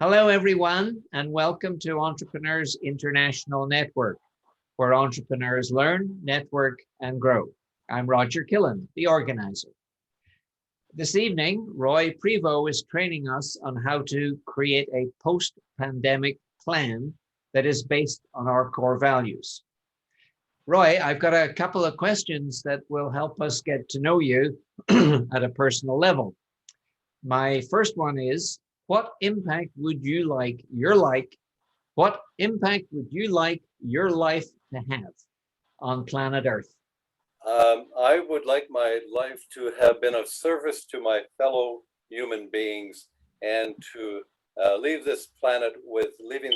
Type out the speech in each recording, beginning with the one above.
Hello, everyone, and welcome to Entrepreneurs International Network, where entrepreneurs learn, network, and grow. I'm Roger Killen, the organizer. This evening, Roy Prevost is training us on how to create a post-pandemic plan that is based on our core values. Roy, I've got a couple of questions that will help us get to know you at a personal level. My first one is, what impact would you like your life to have on planet Earth? I would like my life to have been of service to my fellow human beings and to leave this planet with leaving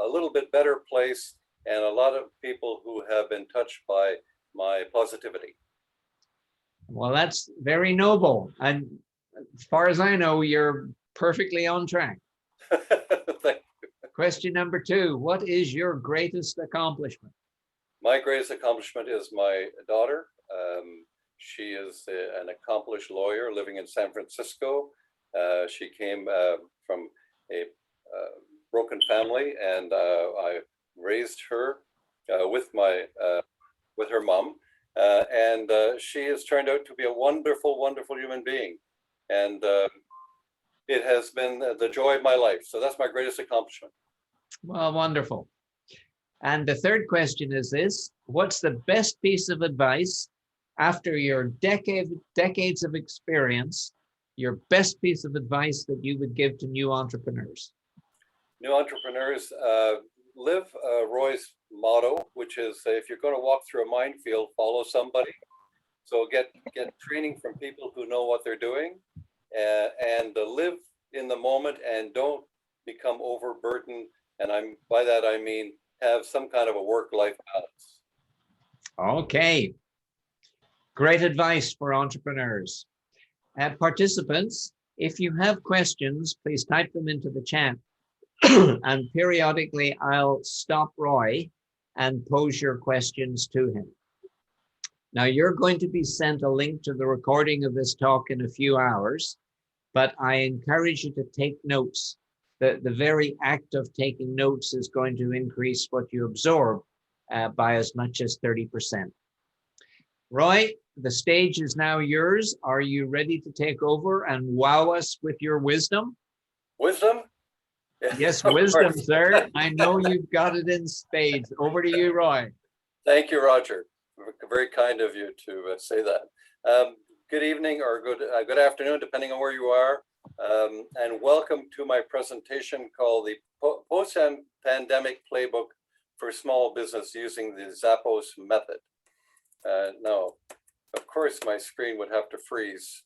a little bit better place and a lot of people who have been touched by my positivity. Well, that's very noble. And as far as I know, you're perfectly on track. Thank you. Question number 2, what is your greatest accomplishment? My greatest accomplishment is my daughter. She is an accomplished lawyer living in San Francisco. She came from a broken family, and I raised her with her mom, and she has turned out to be a wonderful, wonderful human being, and it has been the joy of my life. So that's my greatest accomplishment. Well, wonderful. And the third question is this: what's the best piece of advice after your decades of experience, your best piece of advice that you would give to new entrepreneurs? New entrepreneurs live Roy's motto, which is if you're going to walk through a minefield, follow somebody. So get training from people who know what they're doing, and live in the moment and don't become overburdened. And by that I mean have some kind of a work-life balance. Okay. Great advice for entrepreneurs. Participants, if you have questions, please type them into the chat. And periodically, I'll stop Roy and pose your questions to him. Now, you're going to be sent a link to the recording of this talk in a few hours, but I encourage you to take notes. The very act of taking notes is going to increase what you absorb by as much as 30%. Roy, the stage is now yours. Are you ready to take over and wow us with your wisdom? Wisdom? Yes, wisdom, sir. I know you've got it in spades. Over to you, Roy. Thank you, Roger. Very kind of you to say that. Good evening or good afternoon, depending on where you are. And welcome to my presentation called the Post-Pandemic Playbook for Small Business Using the Zappos Method. Now, of course, my screen would have to freeze.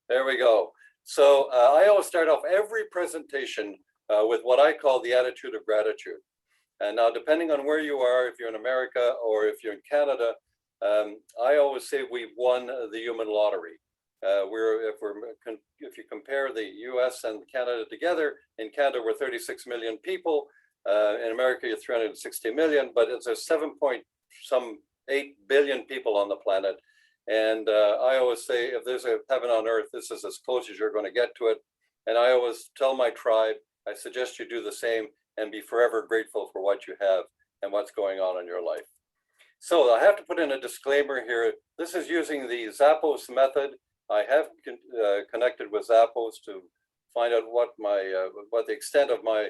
There we go. So I always start off every presentation with what I call the attitude of gratitude. And now, depending on where you are, if you're in America or if you're in Canada, I always say we won the human lottery. If you compare the US and Canada together, in Canada we're 36 million people, in America you're 360 million, but it's a 8 billion people on the planet. And I always say, if there's a heaven on earth, this is as close as you're going to get to it. And I always tell my tribe, I suggest you do the same and be forever grateful for what you have and what's going on in your life. So I have to put in a disclaimer here. This is using the Zappos method. I have connected with Zappos to find out what the extent of my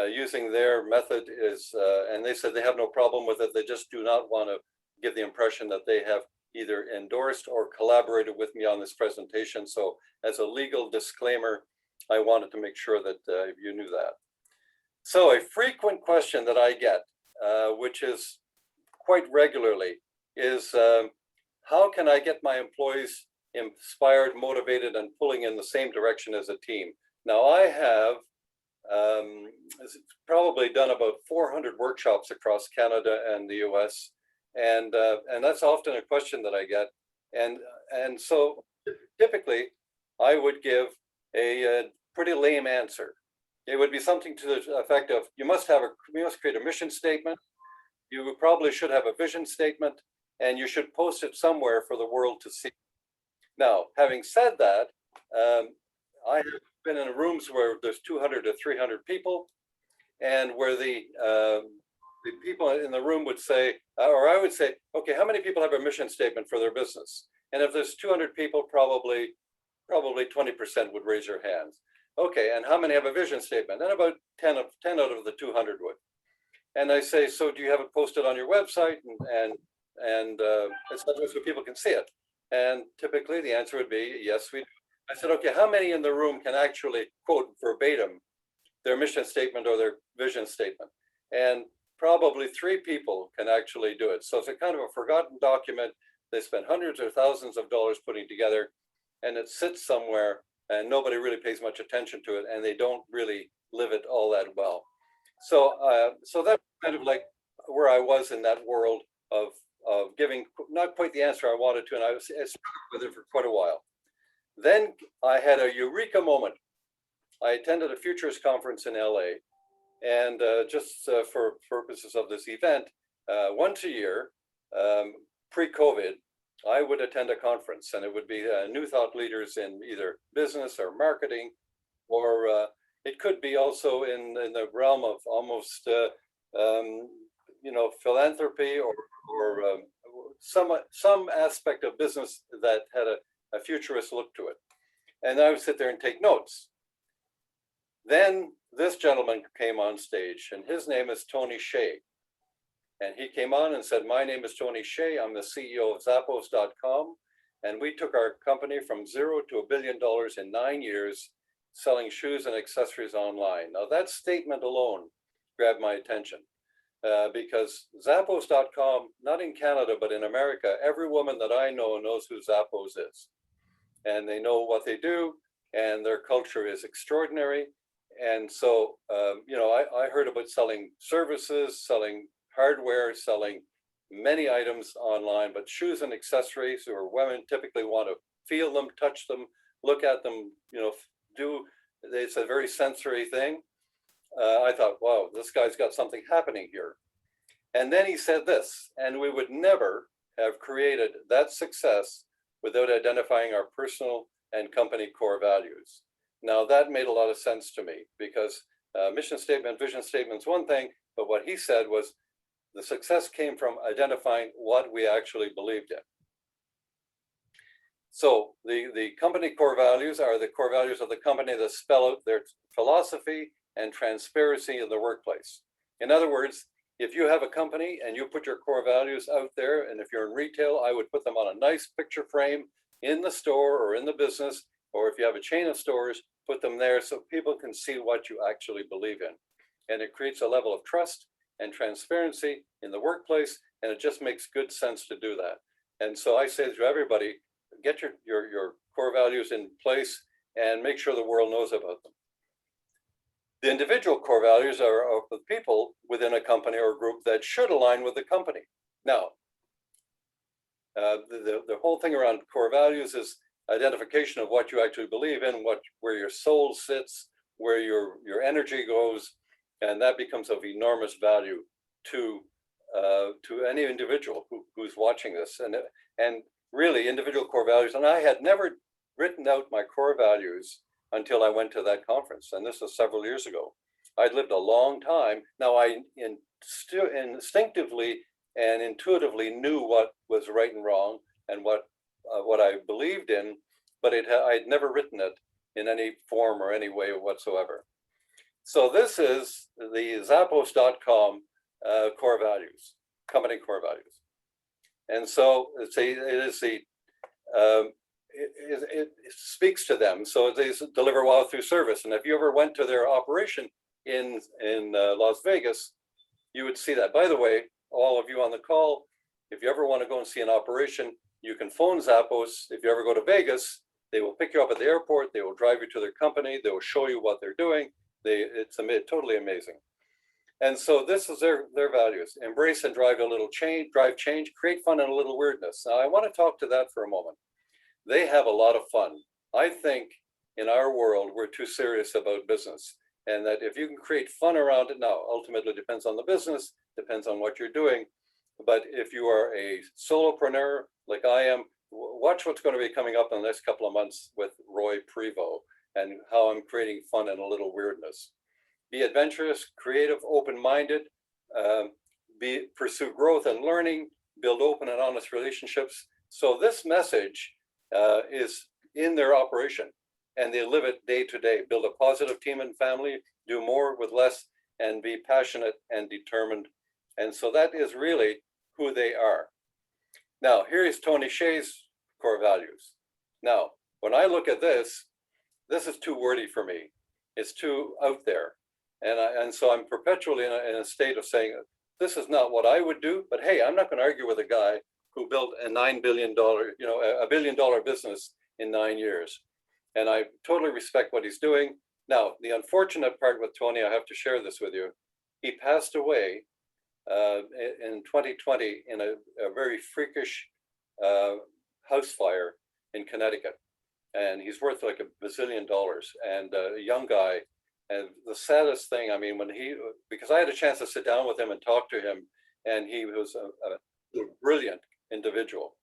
using their method is, and they said they have no problem with it. They just do not want to give the impression that they have either endorsed or collaborated with me on this presentation. So as a legal disclaimer, I wanted to make sure that you knew that. So a frequent question that I get, which is quite regularly, is how can I get my employees inspired, motivated, and pulling in the same direction as a team? Now I have probably done about 400 workshops across Canada and the US, and that's often a question that I get, and so typically I would give a pretty lame answer. It would be something to the effect of, you must create a mission statement, you probably should have a vision statement, and you should post it somewhere for the world to see. Now, having said that, I have been in rooms where there's 200 to 300 people, and where the people in the room would say, or I would say, okay, how many people have a mission statement for their business? And if there's 200 people, probably 20% would raise their hands. Okay, and how many have a vision statement? And about 10 out of the 200 would. And I say, so do you have it posted on your website and et cetera, so people can see it? And typically the answer would be, yes, we do. I said, okay, how many in the room can actually quote verbatim their mission statement or their vision statement? And probably 3 people can actually do it. So it's a kind of a forgotten document. They spend hundreds or thousands of dollars putting together, and it sits somewhere and nobody really pays much attention to it, and they don't really live it all that well. So so that's kind of like where I was in that world of giving not quite the answer I wanted to, and I struggled with it for quite a while. Then I had a Eureka moment. I attended a futurist conference in LA, and just for purposes of this event, once a year, pre-COVID, I would attend a conference, and it would be new thought leaders in either business or marketing, or it could be also in the realm of almost you know, philanthropy or some aspect of business that had a futurist look to it. And I would sit there and take notes. Then this gentleman came on stage, and his name is Tony Hsieh. And he came on and said, my name is Tony Hsieh. I'm the CEO of Zappos.com. And we took our company from 0 to $1 billion in 9 years, selling shoes and accessories online. Now that statement alone grabbed my attention because Zappos.com, not in Canada, but in America, every woman that I know knows who Zappos is. And they know what they do, and their culture is extraordinary. And so, you know, I heard about selling services, selling hardware, selling many items online, but shoes and accessories, or women typically want to feel them, touch them, look at them, you know, it's a very sensory thing. I thought, wow, this guy's got something happening here. And then he said this, and we would never have created that success without identifying our personal and company core values. Now that made a lot of sense to me, because mission statement, vision statement's one thing, but what he said was the success came from identifying what we actually believed in. So the company core values are the core values of the company that spell out their philosophy and transparency in the workplace. In other words, if you have a company and you put your core values out there, and if you're in retail, I would put them on a nice picture frame in the store or in the business, or if you have a chain of stores, put them there so people can see what you actually believe in. And it creates a level of trust and transparency in the workplace, and it just makes good sense to do that. And so I say to everybody, get your core values in place and make sure the world knows about them. The individual core values are of the people within a company or group that should align with the company. Now, the whole thing around core values is identification of what you actually believe in, where your soul sits, where your energy goes, and that becomes of enormous value to any individual who's watching this. And really, individual core values. And I had never written out my core values until I went to that conference, and this was several years ago. I'd lived a long time. Now I instinctively and intuitively knew what was right and wrong and what I believed in, but I'd never written it in any form or any way whatsoever. So this is the Zappos.com core values, company core values. And so it speaks to them. So they deliver wow through service. And if you ever went to their operation in Las Vegas, you would see that. By the way, all of you on the call, if you ever want to go and see an operation, you can phone Zappos. If you ever go to Vegas, they will pick you up at the airport. They will drive you to their company. They will show you what they're doing. It's totally amazing. And so this is their values: embrace and drive a little change, drive change, create fun and a little weirdness. Now I want to talk to that for a moment. They have a lot of fun. I think in our world, we're too serious about business, and that if you can create fun around it, now ultimately depends on the business, depends on what you're doing. But if you are a solopreneur like I am, watch what's going to be coming up in the next couple of months with Roy Prevost. and how I'm creating fun and a little weirdness. Be adventurous, creative, open-minded, pursue growth and learning, build open and honest relationships. So this message is in their operation, and they live it day to day. Build a positive team and family, do more with less, and be passionate and determined. And so that is really who they are. Now, here is Tony Hsieh's core values. Now, when I look at this is too wordy for me. It's too out there. And so I'm perpetually in a state of saying, this is not what I would do, but hey, I'm not going to argue with a guy who built a $9 billion, $1 billion business in 9 years. And I totally respect what he's doing. Now, the unfortunate part with Tony, I have to share this with you. He passed away in 2020 in a very freakish house fire in Connecticut. And he's worth like $1 bazillion, and a young guy. And the saddest thing, I mean, because I had a chance to sit down with him and talk to him, and he was a brilliant individual.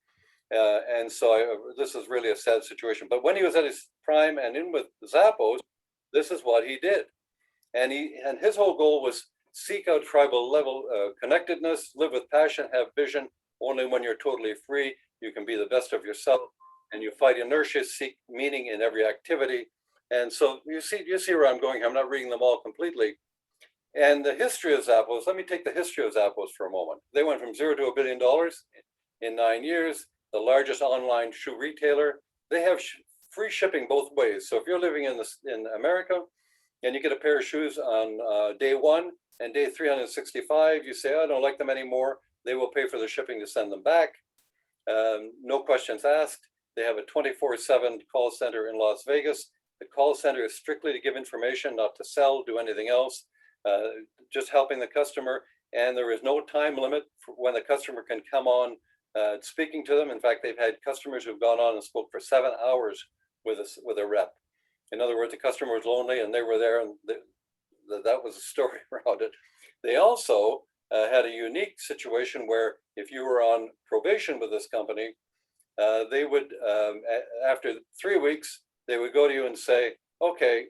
And so this is really a sad situation. But when he was at his prime and in with Zappos, this is what he did. And his whole goal was seek out tribal level connectedness, live with passion, have vision. Only when you're totally free, you can be the best of yourself. And you fight inertia, seek meaning in every activity. And so you see where I'm going. I'm not reading them all completely. And the history of Zappos, let me take the history of Zappos for a moment. They went from 0 to $1 billion in 9 years, the largest online shoe retailer. They have free shipping both ways. So if you're living in America and you get a pair of shoes on day 1 and day 365, you say, I don't like them anymore. They will pay for the shipping to send them back. No questions asked. They have a 24/7 call center in Las Vegas. The call center is strictly to give information, not to sell, do anything else, just helping the customer. And there is no time limit for when the customer can come on speaking to them. In fact, they've had customers who've gone on and spoke for 7 hours with a rep. In other words, the customer was lonely and they were there, and that was the story around it. They also had a unique situation where if you were on probation with this company, they would, after 3 weeks, they would go to you and say, okay,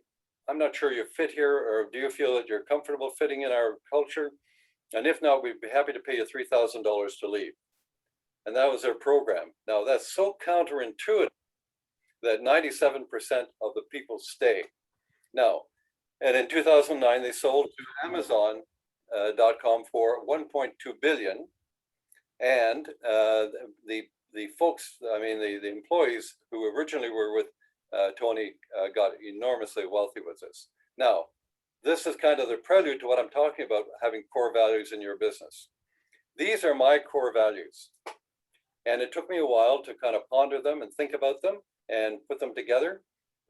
I'm not sure you fit here, or do you feel that you're comfortable fitting in our culture? And if not, we'd be happy to pay you $3,000 to leave. And that was their program. Now, that's so counterintuitive that 97% of the people stay. Now, and in 2009, they sold to Amazon.com for $1.2 billion. And the folks, I mean, the employees who originally were with Tony got enormously wealthy with this. Now, this is kind of the prelude to what I'm talking about, having core values in your business. These are my core values. And it took me a while to kind of ponder them and think about them and put them together.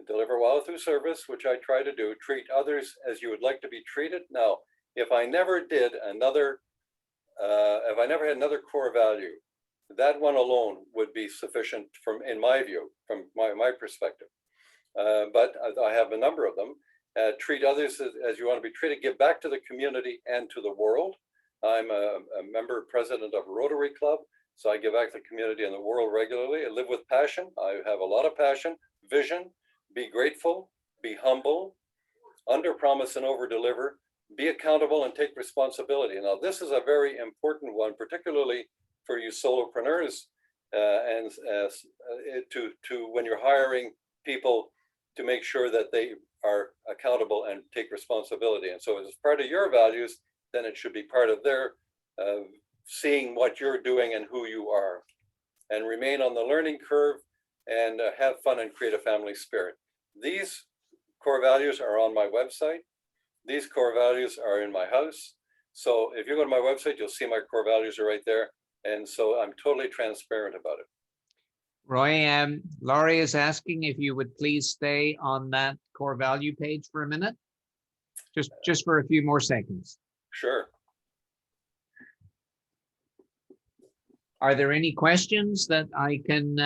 Deliver well through service, which I try to do. Treat others as you would like to be treated. Now, if I never had another core value, that one alone would be sufficient in my view, from my perspective. But I have a number of them. Treat others as you want to be treated. Give back to the community and to the world. I'm a member president of a Rotary Club, so I give back to the community and the world regularly. I live with passion. I have a lot of passion, vision. Be grateful. Be humble. Under promise and over deliver. Be accountable and take responsibility. Now, this is a very important one, particularly for you solopreneurs, and to when you're hiring people, to make sure that they are accountable and take responsibility. And so, as part of your values, then it should be part of their seeing what you're doing and who you are, and remain on the learning curve, and have fun and create a family spirit. These core values are on my website. These core values are in my house. So if you go to my website, you'll see my core values are right there. And so I'm totally transparent about it. Roy, Laurie is asking if you would please stay on that core value page for a minute, just for a few more seconds. Sure. Are there any questions that I can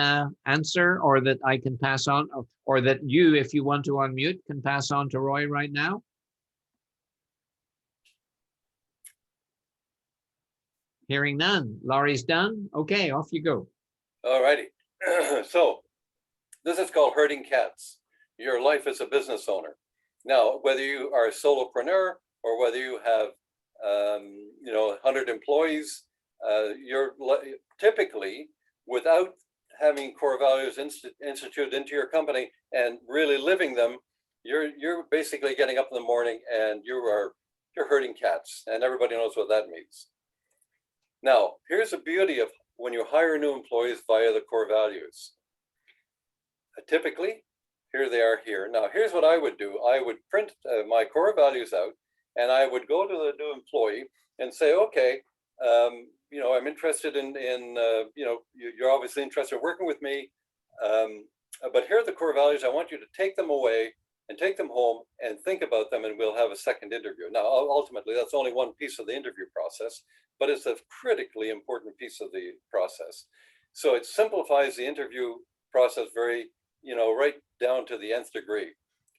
answer, or that I can pass on, or that you, if you want to unmute, can pass on to Roy right now? Hearing none. Laurie's done. Okay, off you go. All righty. So this is called herding cats. your life as a business owner. Now, whether you are a solopreneur or whether you have 100 employees, you're typically, without having core values instituted into your company and really living them, you're basically getting up in the morning and you're herding cats, and everybody knows what that means. Now, here's the beauty of when you hire new employees via the core values. Typically, here they are here. Now, here's what I would do. I would print my core values out, and I would go to the new employee and say, okay, I'm interested in you're obviously interested in working with me, but here are the core values. I want you to take them away and take them home and think about them, and we'll have a second interview. Now, ultimately, that's only one piece of the interview process, but it's a critically important piece of the process. So it simplifies the interview process very, right down to the nth degree.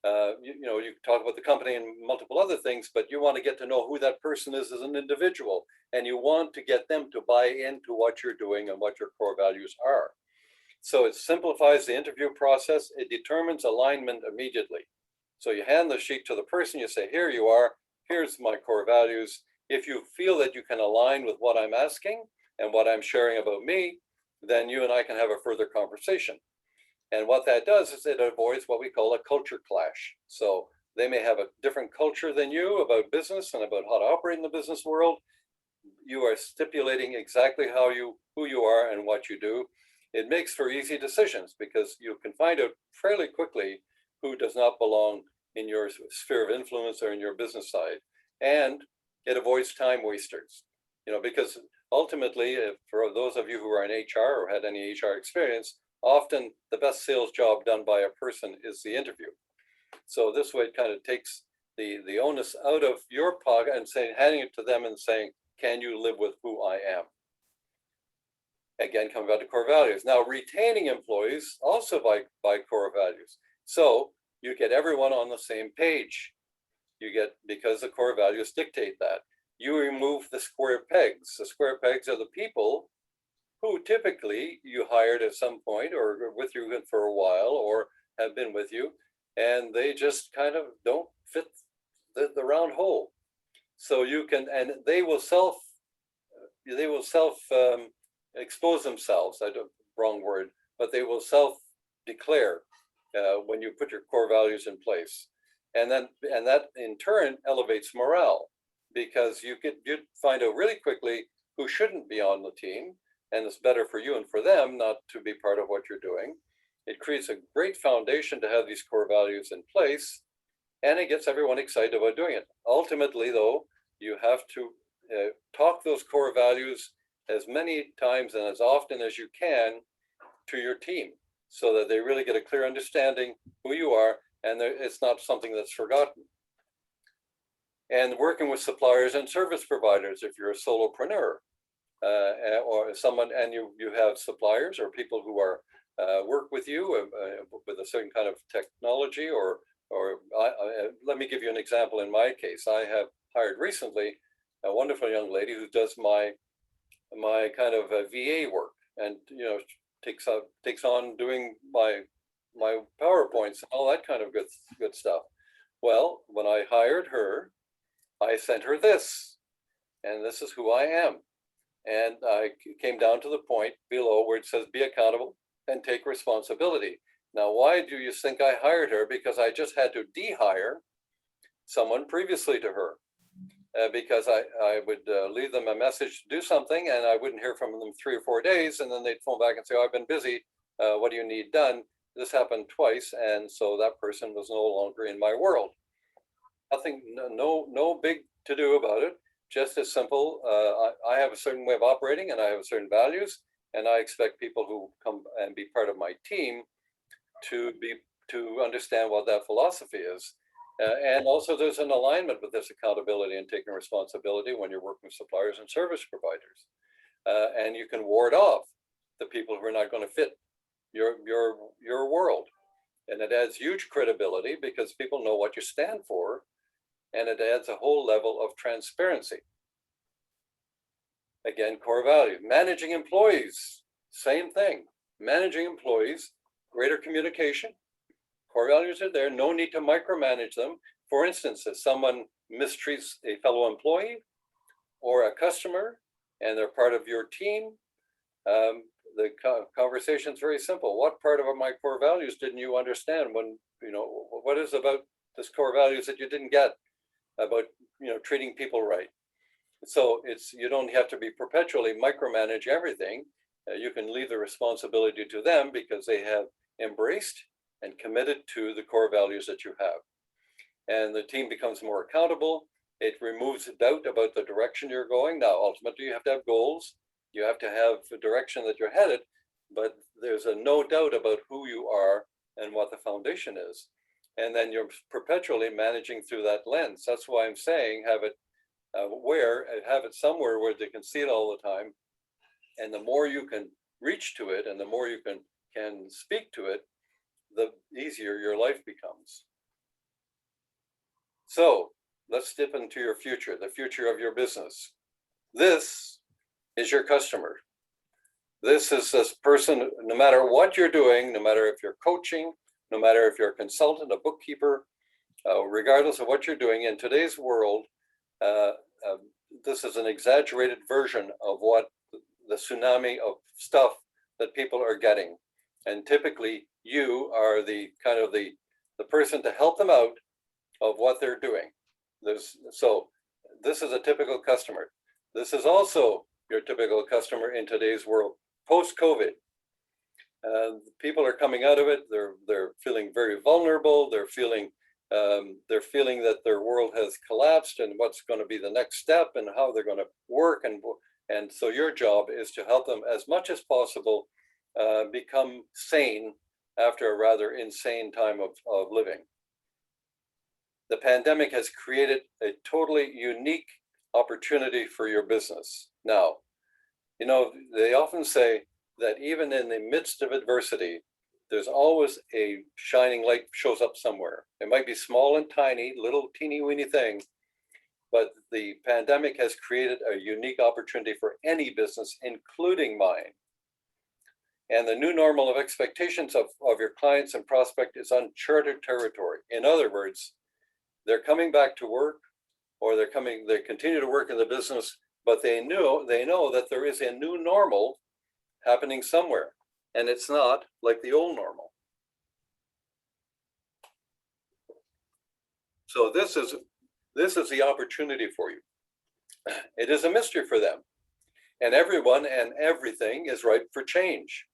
You talk about the company and multiple other things, but you want to get to know who that person is as an individual, and you want to get them to buy into what you're doing and what your core values are. So it simplifies the interview process. It determines alignment immediately. So you hand the sheet to the person, you say, here you are, here's my core values. If you feel that you can align with what I'm asking and what I'm sharing about me, then you and I can have a further conversation. And what that does is it avoids what we call a culture clash. So they may have a different culture than you about business and about how to operate in the business world. You are stipulating exactly who you are and what you do. It makes for easy decisions because you can find out fairly quickly who does not belong in your sphere of influence or in your business side. And it avoids time wasters, because ultimately, for those of you who are in HR or had any HR experience, often the best sales job done by a person is the interview. So this way it kind of takes the onus out of your pocket and handing it to them and saying, can you live with who I am? Again, coming back to core values. Now, retaining employees also by core values. So you get everyone on the same page. Because the core values dictate that. You remove the square pegs. The square pegs are the people who typically you hired at some point or with you for a while or have been with you, and they just kind of don't fit the round hole. So you can, and they will self expose themselves. Wrong word, but they will self-declare when you put your core values in place, and that in turn elevates morale, because you'd find out really quickly who shouldn't be on the team, and it's better for you and for them not to be part of what you're doing. It creates a great foundation to have these core values in place, and it gets everyone excited about doing it. Ultimately, though, you have to talk those core values as many times and as often as you can to your team, so that they really get a clear understanding who you are, and it's not something that's forgotten. And working with suppliers and service providers, if you're a solopreneur or someone, and you have suppliers or people who are work with you with a certain kind of technology, or let me give you an example. In my case, I have hired recently a wonderful young lady who does my kind of VA work, and takes on doing my PowerPoints and all that kind of good stuff. Well, when I hired her, I sent her this, and this is who I am. And I came down to the point below where it says be accountable and take responsibility. Now, why do you think I hired her? Because I just had to de-hire someone previously to her. Because I would leave them a message to do something, and I wouldn't hear from them 3 or 4 days, and then they'd phone back and say, oh, I've been busy, what do you need done? This happened twice, and so that person was no longer in my world. Nothing, no big to do about it, just as simple. I have a certain way of operating, and I have certain values, and I expect people who come and be part of my team to understand what that philosophy is. And also there's an alignment with this accountability and taking responsibility when you're working with suppliers and service providers. And you can ward off the people who are not going to fit your world. And it adds huge credibility because people know what you stand for, and it adds a whole level of transparency. Again, core value. Managing employees, same thing. Managing employees, greater communication, Core values are there, no need to micromanage them. For instance, if someone mistreats a fellow employee or a customer and they're part of your team, the conversation is very simple. What part of my core values didn't you understand? When, what is about this core values that you didn't get about, treating people right? So you don't have to be perpetually micromanage everything. You can leave the responsibility to them because they have embraced and committed to the core values that you have. And the team becomes more accountable. It removes doubt about the direction you're going. Now, ultimately, you have to have goals. You have to have the direction that you're headed, but there's no doubt about who you are and what the foundation is. And then you're perpetually managing through that lens. That's why I'm saying have it have it somewhere where they can see it all the time. And the more you can reach to it and the more you can speak to it, the easier your life becomes. So let's dip into your future, the future of your business. This is your customer. This is this person, no matter what you're doing, no matter if you're coaching, no matter if you're a consultant, a bookkeeper, regardless of what you're doing in today's world, this is an exaggerated version of what the tsunami of stuff that people are getting. And typically you are the kind of the person to help them out of what they're doing. So this is a typical customer. This is also your typical customer in today's world, post-COVID. People are coming out of it. They're feeling very vulnerable. They're feeling that their world has collapsed and what's going to be the next step and how they're going to work. And so your job is to help them as much as possible become sane after a rather insane time of living. The pandemic has created a totally unique opportunity for your business. Now, they often say that even in the midst of adversity, there's always a shining light shows up somewhere. It might be small and tiny, little teeny weeny thing, but the pandemic has created a unique opportunity for any business, including mine. And the new normal of expectations of your clients and prospect is uncharted territory. In other words, they're coming back to work, or they continue to work in the business, but they know that there is a new normal happening somewhere, and it's not like the old normal. So this is the opportunity for you. It is a mystery for them, and everyone and everything is ripe for change.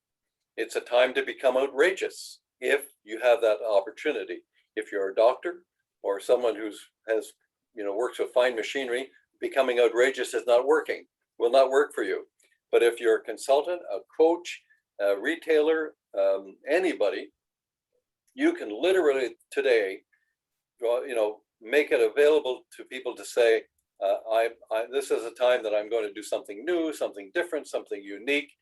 It's a time to become outrageous if you have that opportunity. If you're a doctor or someone works with fine machinery, becoming outrageous is not working, will not work for you. But if you're a consultant, a coach, a retailer, anybody, you can literally today, make it available to people to say, this is a time that I'm going to do something new, something different, something unique.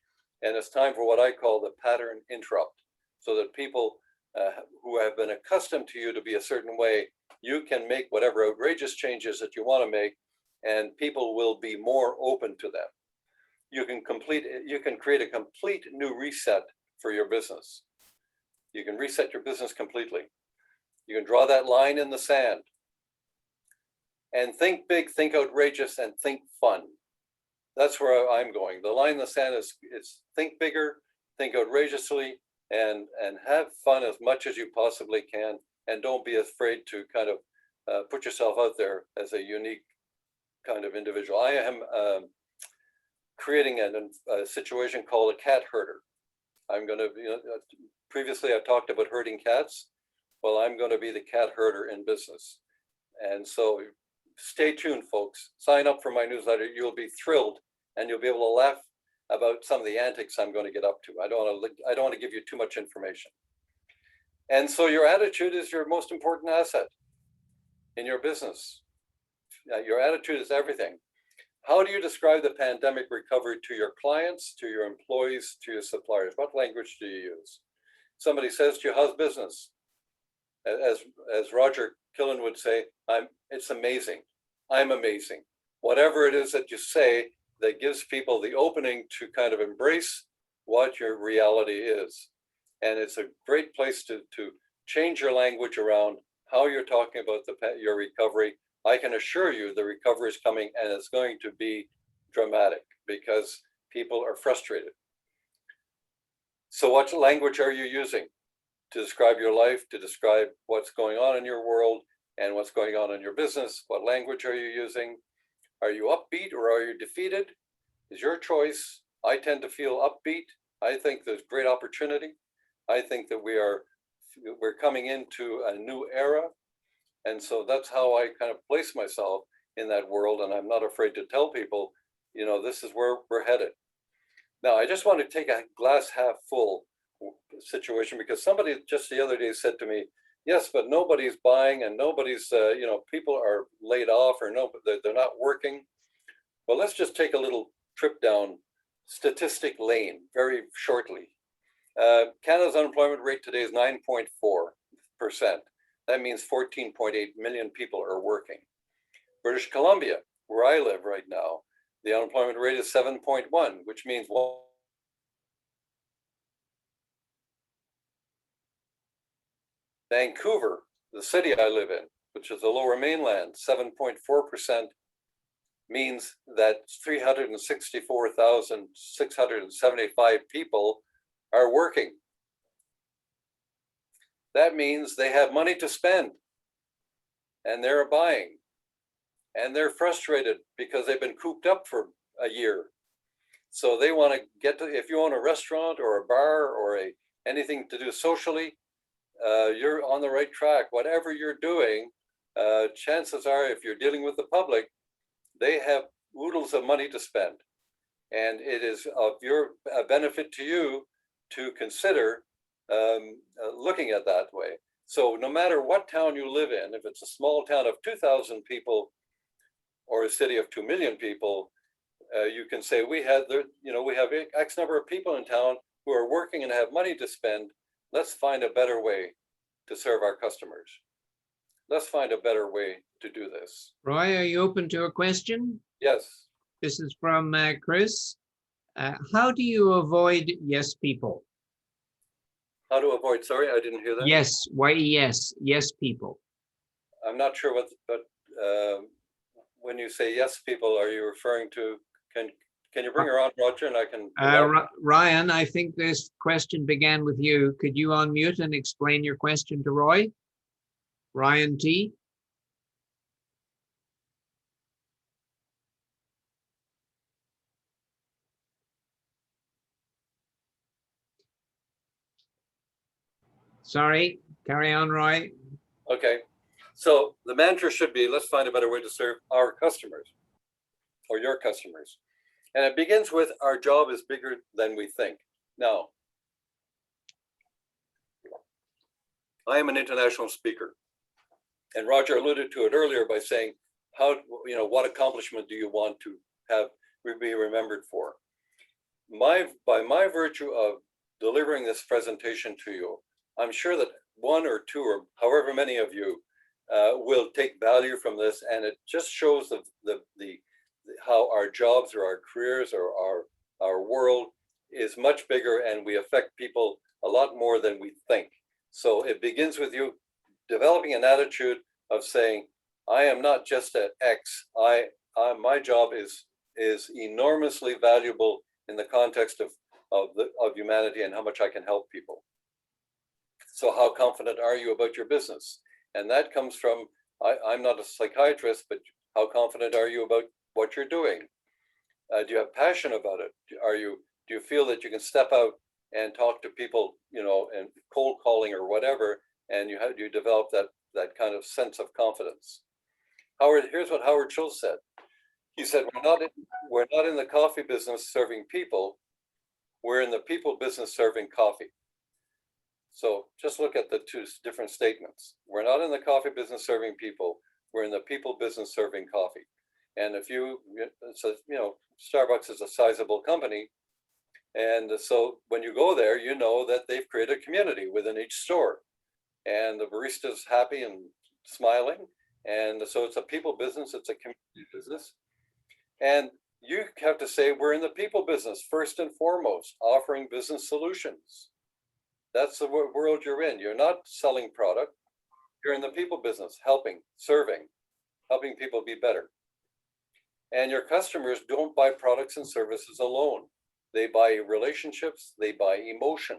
And it's time for what I call the pattern interrupt, so that people who have been accustomed to you to be a certain way, you can make whatever outrageous changes that you want to make, and people will be more open to them. You can create a complete new reset for your business. You can reset your business completely. You can draw that line in the sand and think big, think outrageous, and think fun. That's where I'm going. The line in the sand is think bigger, think outrageously, and have fun as much as you possibly can. And don't be afraid to kind of put yourself out there as a unique kind of individual. I am creating a situation called a cat herder. I'm going to, previously I talked about herding cats. Well, I'm going to be the cat herder in business. And so stay tuned, folks. Sign up for my newsletter. You'll be thrilled, and you'll be able to laugh about some of the antics I'm going to get up to. I don't want to give you too much information. And so your attitude is your most important asset in your business. Your attitude is everything. How do you describe the pandemic recovery to your clients, to your employees, to your suppliers? What language do you use? Somebody says to you, how's business? As Roger Killen would say, it's amazing. I'm amazing. Whatever it is that you say that gives people the opening to kind of embrace what your reality is. And it's a great place to change your language around how you're talking about your recovery. I can assure you the recovery is coming, and it's going to be dramatic because people are frustrated. So what language are you using to describe your life, to describe what's going on in your world and what's going on in your business? What language are you using? Are you upbeat or are you defeated? Is your choice. I tend to feel upbeat. I think there's great opportunity. I think that we're coming into a new era. And so that's how I kind of place myself in that world. And I'm not afraid to tell people, you know, this is where we're headed. Now, I just want to take a glass half full situation, because somebody just the other day said to me, yes, but nobody's buying and nobody's, you know, people are laid off or no, they're not working. Well, let's just take a little trip down statistic lane very shortly. Canada's unemployment rate today is 9.4%. That means 14.8 million people are working. British Columbia, where I live right now, the unemployment rate is 7.1, which means Vancouver, the city I live in, which is the Lower Mainland, 7.4%, means that 364,675 people are working. That means they have money to spend and they're buying, and they're frustrated because they've been cooped up for a year. So they want to get to, if you own a restaurant or a bar or anything to do socially, you're on the right track. Whatever you're doing, chances are, if you're dealing with the public, they have oodles of money to spend. And it is of a benefit to you to consider looking at that way. So no matter what town you live in, if it's a small town of 2,000 people or a city of 2 million people, you can say we have X number of people in town who are working and have money to spend. Let's find a better way to serve our customers. Let's find a better way to do this. Roy, are you open to a question? Yes. This is from Chris. How do you avoid yes people? How to avoid, sorry, I didn't hear that. Yes, Y-E-S, yes people. I'm not sure but when you say yes people, are you referring to, can you bring her on, Roger, and I can... Ryan, I think this question began with you. Could you unmute and explain your question to Roy? Ryan T. Sorry, carry on, Roy. Okay, so the mantra should be, let's find a better way to serve our customers or your customers. And it begins with, our job is bigger than we think. Now, I am an international speaker, and Roger alluded to it earlier by saying, how, you know, what accomplishment do you want to have be remembered for? By my virtue of delivering this presentation to you, I'm sure that one or two or however many of you will take value from this, and it just shows how our jobs or our careers or our world is much bigger, and we affect people a lot more than we think. So it begins with you developing an attitude of saying, I am not just an X. My job is enormously valuable in the context of humanity and how much I can help people. So how confident are you about your business? And that comes from, I'm not a psychiatrist, but how confident are you about what you're doing? Do you have passion about it? Do you feel that you can step out and talk to people, you know, and cold calling or whatever, and you develop that kind of sense of confidence? Here's what Howard Schultz said. He said, we're not in the coffee business serving people. We're in the people business serving coffee. So just look at the two different statements. We're not in the coffee business serving people. We're in the people business serving coffee. And if you know, Starbucks is a sizable company. And so when you go there, you know that they've created a community within each store. And the barista's happy and smiling. And so it's a people business, it's a community business. And you have to say, we're in the people business, first and foremost, offering business solutions. That's the world you're in. You're not selling product. You're in the people business, helping, serving, helping people be better. And your customers don't buy products and services alone. They buy relationships, they buy emotion.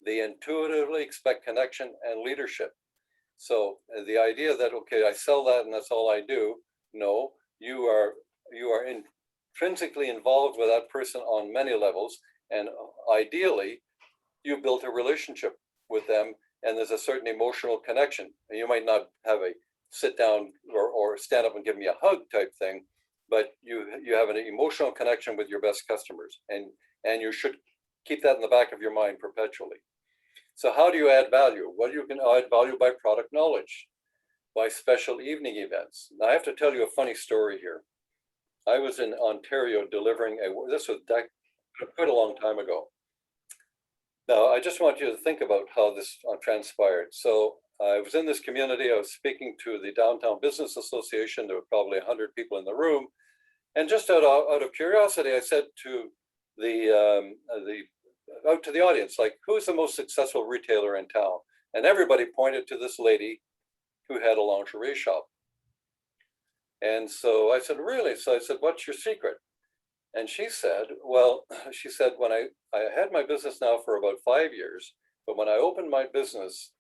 They intuitively expect connection and leadership. So the idea that, okay, I sell that and that's all I do, no, you are intrinsically involved with that person on many levels. And ideally, you built a relationship with them and there's a certain emotional connection. And you might not have a sit down or stand up and give me a hug type thing, but you have an emotional connection with your best customers. And you should keep that in the back of your mind perpetually. So how do you add value? Well, you can add value by product knowledge, by special evening events. Now I have to tell you a funny story here. I was in Ontario delivering this was quite a long time ago. Now, I just want you to think about how this transpired. So I was in this community, I was speaking to the Downtown Business Association, there were probably 100 people in the room. And just out of curiosity, I said to out to the audience, like, who's the most successful retailer in town? And everybody pointed to this lady who had a lingerie shop. And so I said, really? So I said, what's your secret? And she said, well, she said, when I had my business now for about 5 years, but when I opened my business,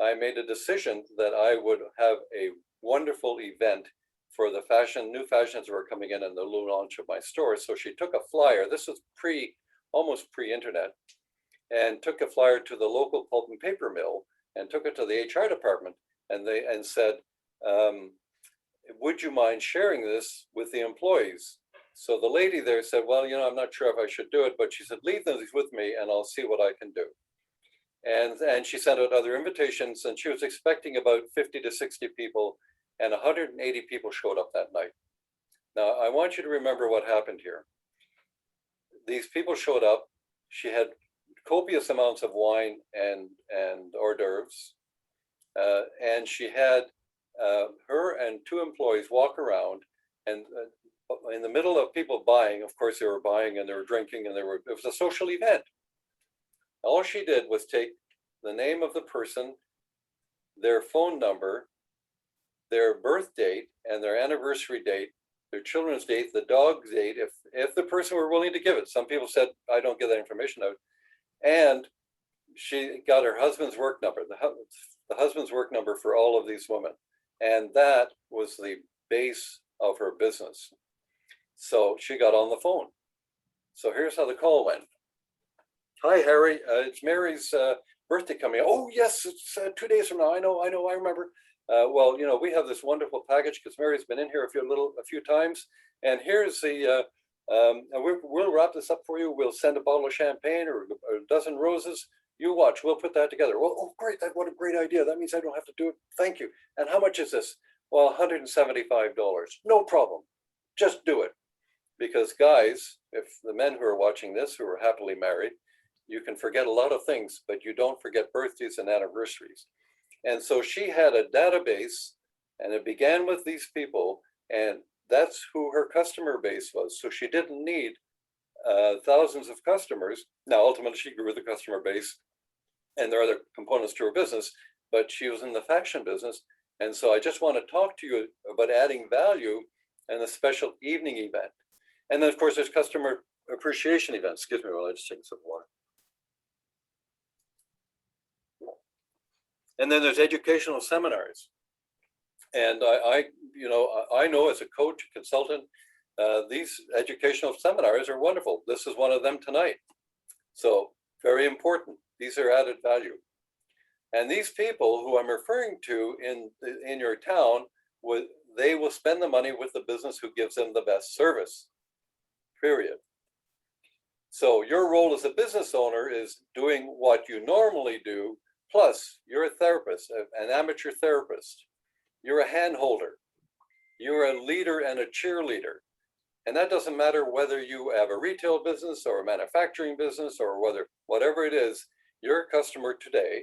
I made a decision that I would have a wonderful event for the new fashions that were coming in the launch of my store. So she took a flyer, this was almost pre-internet, and took a flyer to the local pulp and paper mill and took it to the HR department and said, would you mind sharing this with the employees? So the lady there said, well, I'm not sure if I should do it, but she said, leave these with me and I'll see what I can do. And she sent out other invitations and she was expecting about 50 to 60 people and 180 people showed up that night. Now, I want you to remember what happened here. These people showed up. She had copious amounts of wine and hors d'oeuvres. And she had her and 2 employees walk around and in the middle of people buying, of course, they were buying and they were drinking and it was a social event. All she did was take the name of the person, their phone number, their birth date and their anniversary date, their children's date, the dog's date, if the person were willing to give it. Some people said, I don't give that information out. And she got her husband's work number, the husband's work number for all of these women. And that was the base of her business. So she got on the phone. So here's how the call went. Hi, Harry, it's Mary's birthday coming up. Oh, yes, it's 2 days from now. I know, I remember. Well, we have this wonderful package because Mary's been in here a few times. And here's the, we'll wrap this up for you. We'll send a bottle of champagne or a dozen roses. You watch, we'll put that together. Well, oh, great, what a great idea. That means I don't have to do it. Thank you. And how much is this? Well, $175. No problem. Just do it. Because guys, if the men who are watching this, who are happily married, you can forget a lot of things, but you don't forget birthdays and anniversaries. And so she had a database and it began with these people and that's who her customer base was. So she didn't need thousands of customers. Now, ultimately she grew the customer base and there are other components to her business, but she was in the fashion business. And so I just want to talk to you about adding value and a special evening event. And then of course there's customer appreciation events. Excuse me while I just take a sip of water. And then there's educational seminars. And I know as a coach, consultant, these educational seminars are wonderful. This is one of them tonight. So very important. These are added value. And these people who I'm referring to in your town, they will spend the money with the business who gives them the best service, period. So your role as a business owner is doing what you normally do. Plus, you're a therapist, an amateur therapist. You're a hand holder. You're a leader and a cheerleader. And that doesn't matter whether you have a retail business or a manufacturing business or whatever it is, your customer today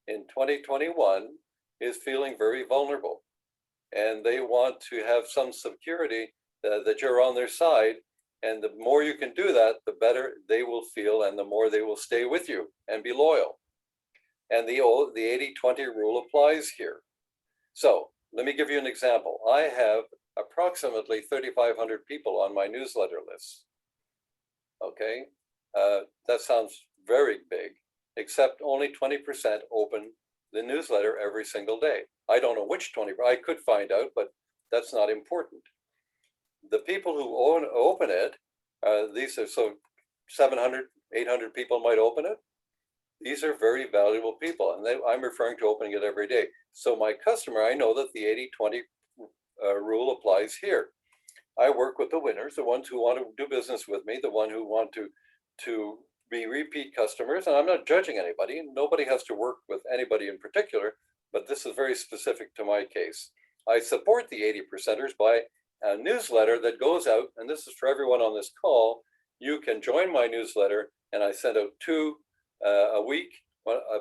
in 2021 is feeling very vulnerable. And they want to have some security that you're on their side. And the more you can do that, the better they will feel and the more they will stay with you and be loyal. And the 80-20 rule applies here. So let me give you an example. I have approximately 3,500 people on my newsletter list. Okay, that sounds very big, except only 20% open the newsletter every single day. I don't know which 20, I could find out, but that's not important. The people who open it, these are, so 700, 800 people might open it. These are very valuable people, and I'm referring to opening it every day. So my customer, I know that the 80-20 rule applies here. I work with the winners, the ones who want to do business with me, the one who want to be repeat customers, and I'm not judging anybody. Nobody has to work with anybody in particular, but this is very specific to my case. I support the 80%ers by a newsletter that goes out, and this is for everyone on this call. You can join my newsletter, and I send out 2 a week.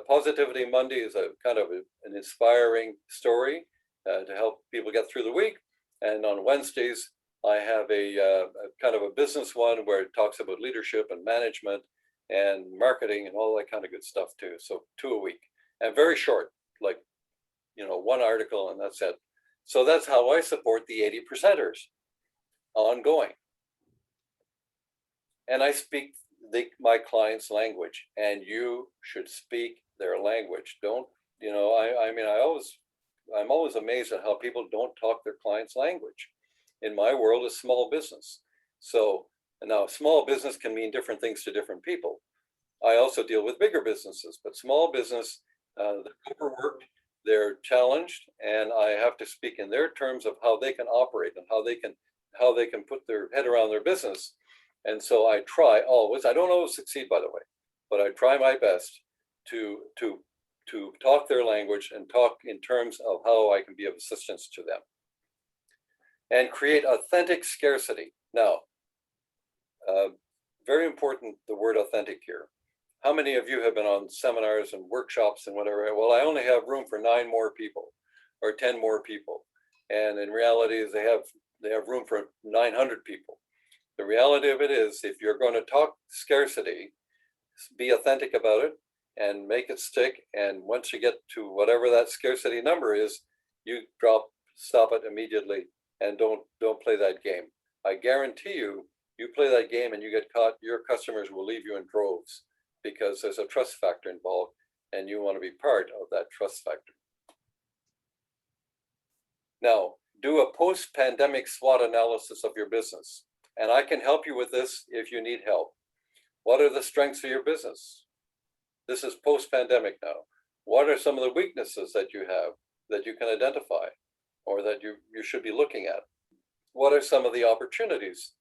Positivity Monday is a kind of an inspiring story to help people get through the week. And on Wednesdays, I have a kind of a business one where it talks about leadership and management and marketing and all that kind of good stuff too. So 2 a week, and very short, like, 1 article and that's it. So that's how I support the 80%ers ongoing. And I speak my client's language, and you should speak their language. Don't, I'm always amazed at how people don't talk their client's language. In my world, is small business. So now small business can mean different things to different people. I also deal with bigger businesses, but small business, they're overworked, they're challenged, and I have to speak in their terms of how they can operate and how they can put their head around their business. And so I try always, I don't always succeed, by the way, but I try my best to talk their language and talk in terms of how I can be of assistance to them. And create authentic scarcity. Now, very important, the word authentic here. How many of you have been on seminars and workshops and whatever? Well, I only have room for 9 more people or 10 more people. And in reality, they have room for 900 people. The reality of it is, if you're going to talk scarcity, be authentic about it and make it stick. And once you get to whatever that scarcity number is, you stop it immediately and don't play that game. I guarantee you, you play that game and you get caught, your customers will leave you in droves, because there's a trust factor involved and you want to be part of that trust factor. Now, do a post-pandemic SWOT analysis of your business. And I can help you with this if you need help. What are the strengths of your business? This is post-pandemic now. What are some of the weaknesses that you have that you can identify or that you should be looking at? What are some of the opportunities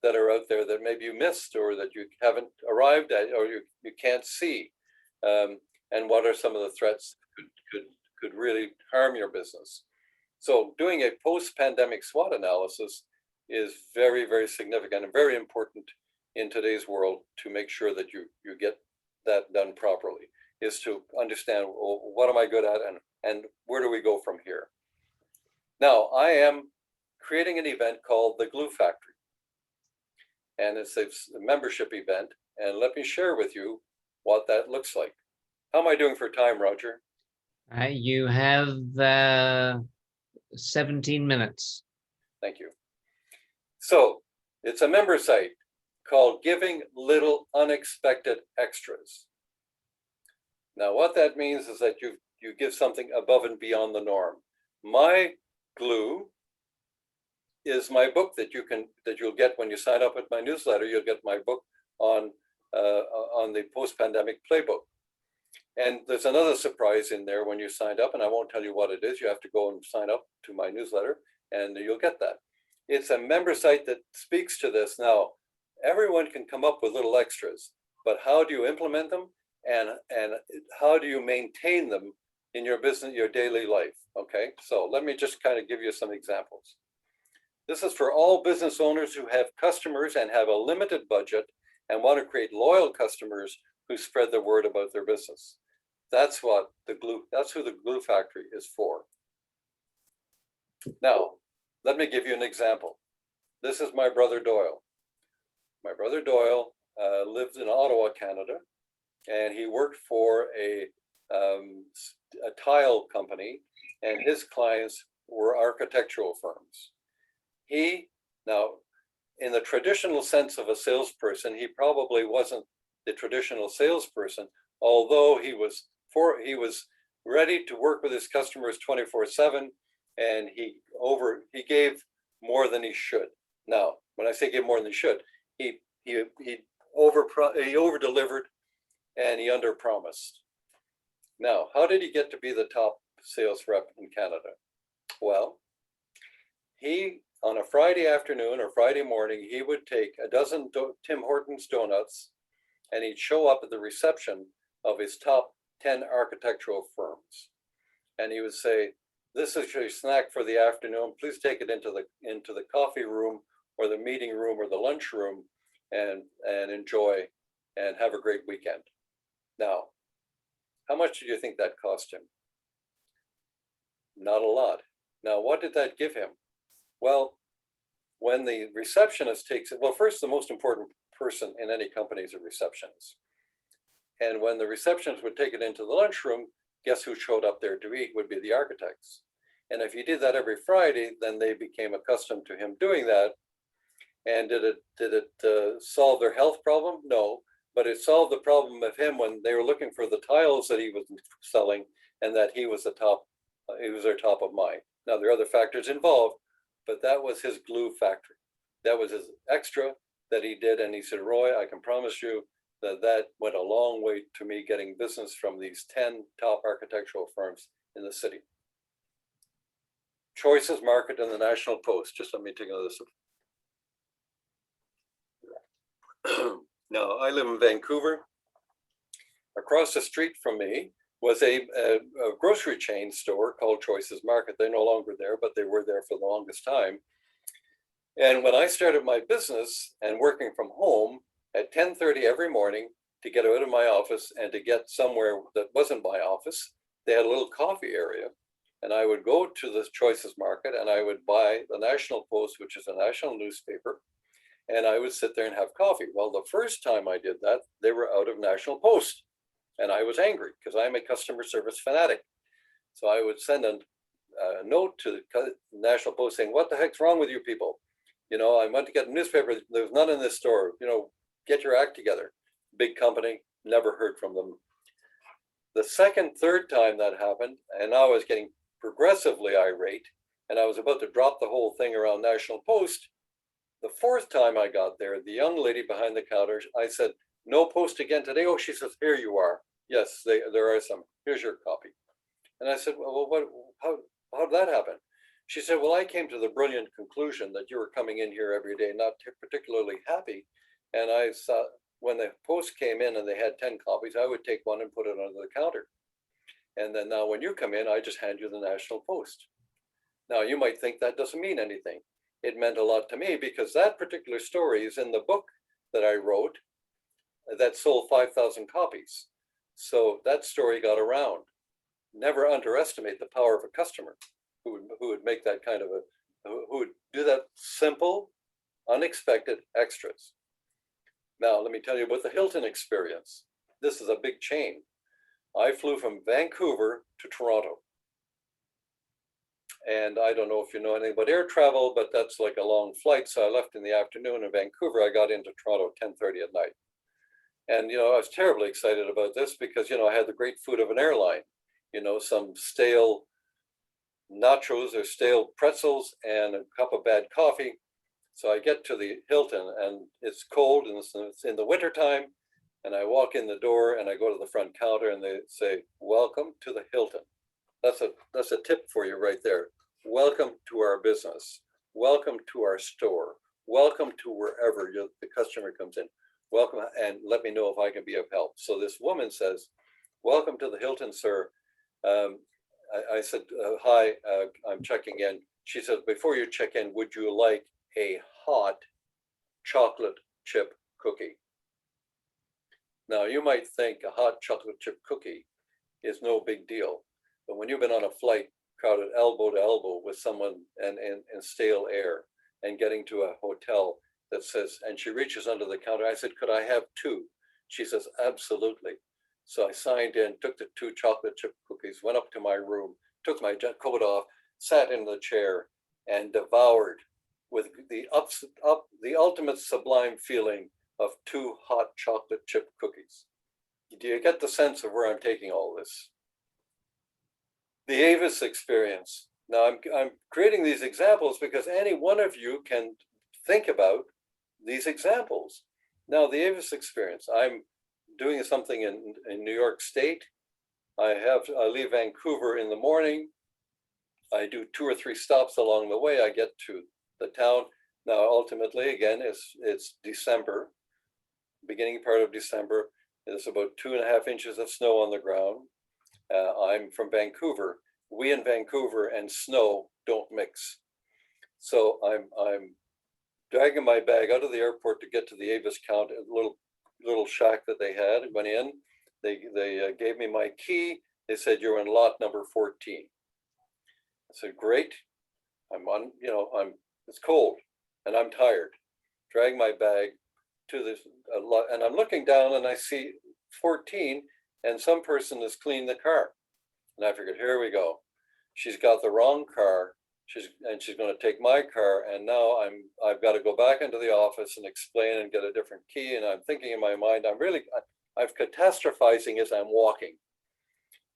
that are out there that maybe you missed or that you haven't arrived at or you can't see? And what are some of the threats that could really harm your business? So doing a post-pandemic SWOT analysis is very, very significant and very important in today's world to make sure that you get that done properly, is to understand, well, what am I good at and where do we go from here? Now, I am creating an event called the G.L.U.E Factory. And it's a membership event. And let me share with you what that looks like. How am I doing for time, Roger? You have 17 minutes. Thank you. So it's a member site called Giving Little Unexpected Extras. Now, what that means is that you give something above and beyond the norm. My G.L.U.E is my book that you'll get when you sign up with my newsletter. You'll get my book on the post-pandemic playbook. And there's another surprise in there when you signed up, and I won't tell you what it is. You have to go and sign up to my newsletter, and you'll get that. It's a member site that speaks to this. Now, everyone can come up with little extras, but how do you implement them, and how do you maintain them in your business, your daily life? Okay, so let me just kind of give you some examples. This is for all business owners who have customers and have a limited budget and want to create loyal customers who spread the word about their business. That's what that's who the G.L.U.E Factory is for. Now, let me give you an example. This is my brother Doyle. My brother Doyle lived in Ottawa, Canada, and he worked for a a tile company, and his clients were architectural firms. Now, in the traditional sense of a salesperson, he probably wasn't the traditional salesperson, although he was ready to work with his customers 24/7, and he gave more than he should. Now, when I say give more than he should, he over delivered and he under promised. Now, how did he get to be the top sales rep in Canada? Well, on a Friday afternoon or Friday morning, he would take a dozen Tim Hortons donuts and he'd show up at the reception of his top 10 architectural firms. And he would say, "This is your snack for the afternoon. Please take it into the coffee room or the meeting room or the lunch room and enjoy and have a great weekend." Now, how much do you think that cost him? Not a lot. Now, what did that give him? Well, when the receptionist takes it, well, first, the most important person in any company is a receptionist. And when the receptionist would take it into the lunchroom, guess who showed up there to eat would be the architects. And if he did that every Friday, then they became accustomed to him doing that. And did it solve their health problem? No, but it solved the problem of him when they were looking for the tiles that he was selling, and that he was their top of mind. Now, there are other factors involved, but that was his glue factor. That was his extra that he did. And he said, "Roy, I can promise you that went a long way to me getting business from these 10 top architectural firms in the city." Choices Market and the National Post. Just let me take another sip. Now, I live in Vancouver. Across the street from me was a grocery chain store called Choices Market. They're no longer there, but they were there for the longest time. And when I started my business and working from home at 10:30 every morning to get out of my office and to get somewhere that wasn't my office, they had a little coffee area. And I would go to the Choices Market and I would buy the National Post, which is a national newspaper, and I would sit there and have coffee. Well, the first time I did that, they were out of National Post. And I was angry because I'm a customer service fanatic. So I would send a note to the National Post saying, "What the heck's wrong with you people? I went to get a newspaper. There's none in this store. Get your act together." Big company, never heard from them. The third time that happened, and I was getting progressively irate, and I was about to drop the whole thing around National Post. The fourth time I got there, the young lady behind the counter, I said, "No Post again today?" "Oh," she says, "Here you are. Yes, there are some. Here's your copy." And I said, "Well, how did that happen?" She said, "Well, I came to the brilliant conclusion that you were coming in here every day, not particularly happy. And I saw when the Post came in and they had 10 copies, I would take one and put it under the counter. And then now when you come in, I just hand you the National Post." Now, you might think that doesn't mean anything. It meant a lot to me because that particular story is in the book that I wrote that sold 5,000 copies. So that story got around. Never underestimate the power of a customer who would make that kind of who would do that simple, unexpected extras. Now, let me tell you about the Hilton experience. This is a big chain. I flew from Vancouver to Toronto. And I don't know if you know anything about air travel, but that's like a long flight. So I left in the afternoon in Vancouver. I got into Toronto at 10:30 at night. And, I was terribly excited about this because, I had the great food of an airline, some stale nachos or stale pretzels and a cup of bad coffee. So I get to the Hilton and it's cold and it's in the wintertime. And I walk in the door and I go to the front counter and they say, "Welcome to the Hilton." That's a tip for you right there. Welcome to our business. Welcome to our store. Welcome to wherever the customer comes in. Welcome, and let me know if I can be of help. So this woman says, "Welcome to the Hilton, sir." I said, "Hi, I'm checking in." She says, "Before you check in, would you like a hot chocolate chip cookie?" Now, you might think a hot chocolate chip cookie is no big deal, but when you've been on a flight crowded elbow to elbow with someone and stale air and getting to a hotel that says, and she reaches under the counter, I said, "Could I have two?" She says, "Absolutely." So I signed in, took the 2 chocolate chip cookies, went up to my room, took my coat off, sat in the chair, and devoured with the ultimate sublime feeling of 2 hot chocolate chip cookies. Do you get the sense of where I'm taking all this? The Avis experience. Now I'm creating these examples because any one of you can think about these examples. Now the Avis experience, I'm doing something in New York State. I leave Vancouver in the morning. I do 2 or 3 stops along the way. I get to the town. Now ultimately, again, it's December, beginning part of December. There's about 2.5 inches of snow on the ground. I'm from Vancouver. We in Vancouver and snow don't mix. So I'm dragging my bag out of the airport to get to the Avis count, a little shack that they had. I went in, they gave me my key. They said, "You're in lot number 14. I said, "Great." It's cold and I'm tired. Drag my bag to this lot, and I'm looking down and I see 14, and some person is cleaning the car. And I figured, here we go. She's got the wrong car. She's going to take my car, and now I've got to go back into the office and explain and get a different key. And I'm thinking in my mind, I'm catastrophizing as I'm walking.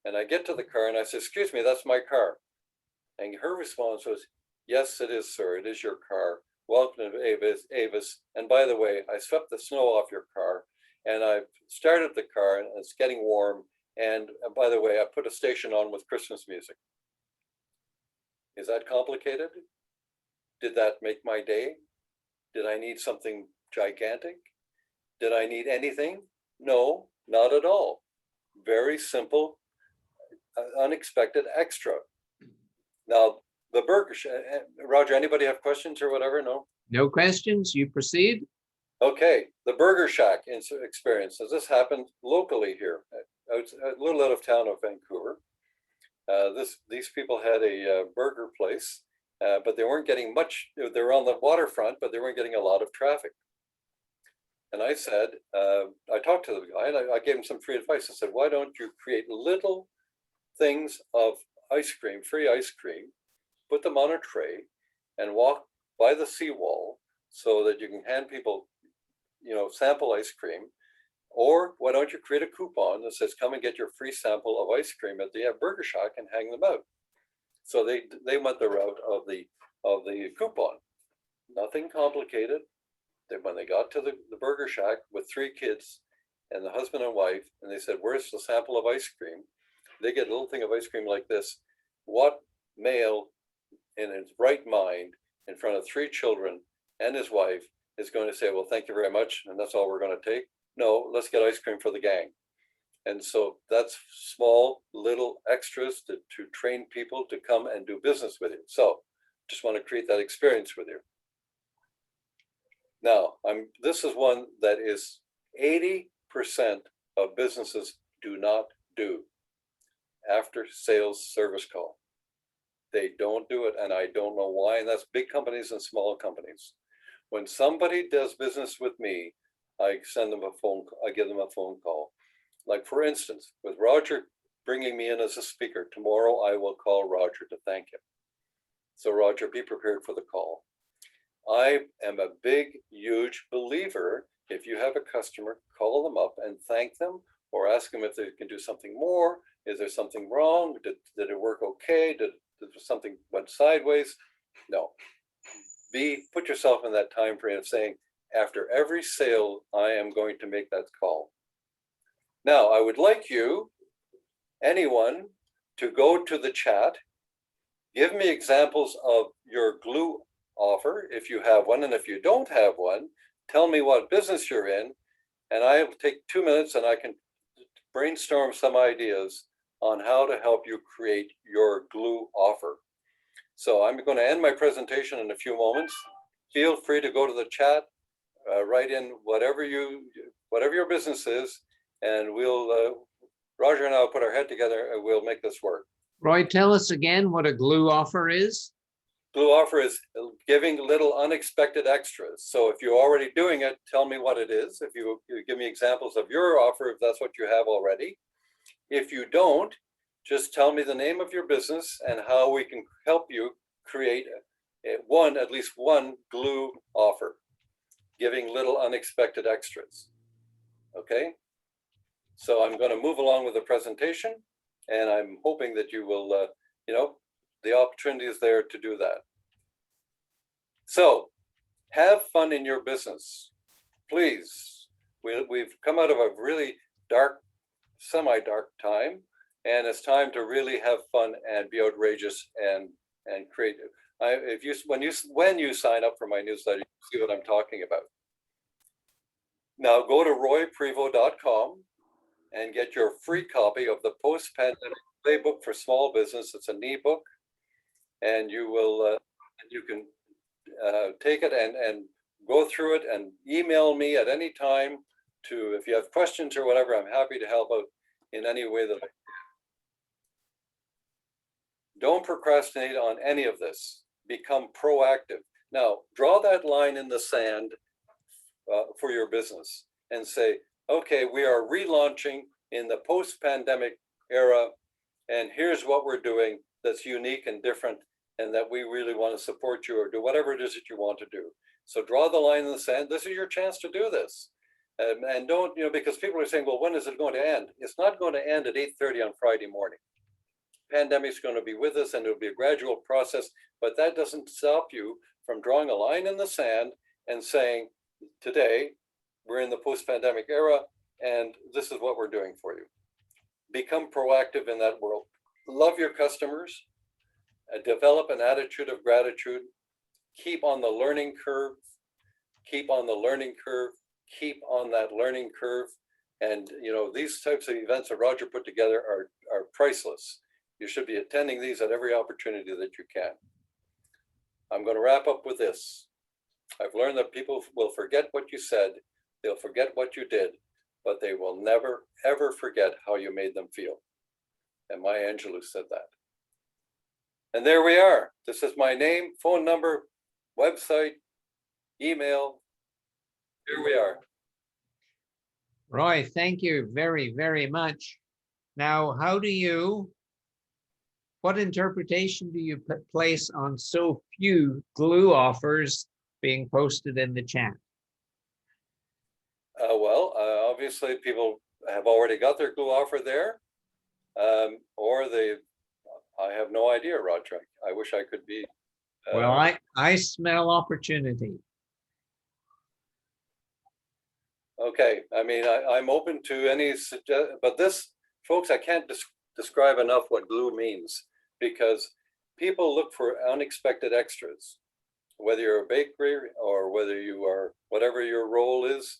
And I get to the car and I say, "Excuse me, that's my car." And her response was, "Yes, it is, sir. It is your car. Welcome to Avis. And by the way, I swept the snow off your car, and I've started the car, and it's getting warm. And by the way, I put a station on with Christmas music." Is that complicated? Did that make my day? Did I need something gigantic? Did I need anything? No, not at all. Very simple, unexpected extra. Now, the burger, Roger, anybody have questions or whatever? No? No questions, you proceed. Okay, the Burger Shack experience. Does this happen locally here? A little out of town of Vancouver. These people had a burger place, but they weren't getting much. They were on the waterfront, but they weren't getting a lot of traffic. And I said, I talked to the guy and I gave him some free advice. I said, "Why don't you create little things of ice cream, free ice cream, put them on a tray and walk by the seawall so that you can hand people, sample ice cream? Or why don't you create a coupon that says, come and get your free sample of ice cream at the Burger Shack and hang them out?" So they went the route of the coupon. Nothing complicated. When they got to the Burger Shack with 3 kids and the husband and wife, and they said, "Where's the sample of ice cream?" They get a little thing of ice cream like this. What male in his right mind in front of 3 children and his wife is going to say, "Well, thank you very much, and that's all we're going to take"? No, let's get ice cream for the gang. And so that's small little extras to train people to come and do business with you. So just want to create that experience with you. Now, this is one that is 80% of businesses do not do: after sales service call. They don't do it, and I don't know why, and that's big companies and small companies. When somebody does business with me, I send them a phone call. I give them a phone call. Like, for instance, with Roger bringing me in as a speaker, tomorrow I will call Roger to thank him. So Roger, be prepared for the call. I am a big, huge believer. If you have a customer, call them up and thank them, or ask them if they can do something more. Is there something wrong? Did it work okay? Did something went sideways? No. Put yourself in that time frame of saying, after every sale, I am going to make that call. Now, I would like you, anyone, to go to the chat, give me examples of your G.L.U.E offer, if you have one, and if you don't have one, tell me what business you're in, and I will take 2 minutes and I can brainstorm some ideas on how to help you create your G.L.U.E offer. So I'm going to end my presentation in a few moments. Feel free to go to the chat, write in whatever your business is, and Roger and I will put our head together and we'll make this work. Roy, tell us again what a G.L.U.E offer is. Glue offer is giving little unexpected extras. So if you're already doing it, tell me what it is. If you give me examples of your offer, if that's what you have already. If you don't, just tell me the name of your business and how we can help you create at least one glue offer, giving little unexpected extras. Okay, so I'm going to move along with the presentation, and I'm hoping that you will, the opportunity is there to do that. So have fun in your business, please. We've come out of a really dark, semi-dark time, and it's time to really have fun and be outrageous and creative. When you sign up for my newsletter, you see what I'm talking about. Now go to royprevost.com and get your free copy of the Post-Pandemic Playbook for Small Business. It's an ebook, and you can take it and go through it and email me at any time if you have questions or whatever. I'm happy to help out in any way that I can. Don't procrastinate on any of this. Become proactive. Now, draw that line in the sand for your business and say, okay, we are relaunching in the post-pandemic era, and here's what we're doing that's unique and different, and that we really want to support you or do whatever it is that you want to do. So draw the line in the sand. This is your chance to do this. And don't, because people are saying, well, when is it going to end? It's not going to end at 8:30 on Friday morning. Pandemic's going to be with us, and it'll be a gradual process, but that doesn't stop you from drawing a line in the sand and saying, today, we're in the post-pandemic era, and this is what we're doing for you. Become proactive in that world. Love your customers, develop an attitude of gratitude, keep on the learning curve, keep on the learning curve, keep on that learning curve. And these types of events that Roger put together are priceless. You should be attending these at every opportunity that you can. I'm going to wrap up with this. I've learned that people will forget what you said, they'll forget what you did, but they will never, ever forget how you made them feel. And Maya Angelou said that. And there we are. This is my name, phone number, website, email. Here we are. Roy, thank you very, very much. Now, what interpretation do you place on so few glue offers being posted in the chat? Obviously people have already got their glue offer there, or I have no idea, Roger. I wish I could be. Well, I smell opportunity. Okay, I mean, I'm open to any but this, folks, I can't describe enough what glue means, because people look for unexpected extras, whether you're a bakery or whether you are, whatever your role is.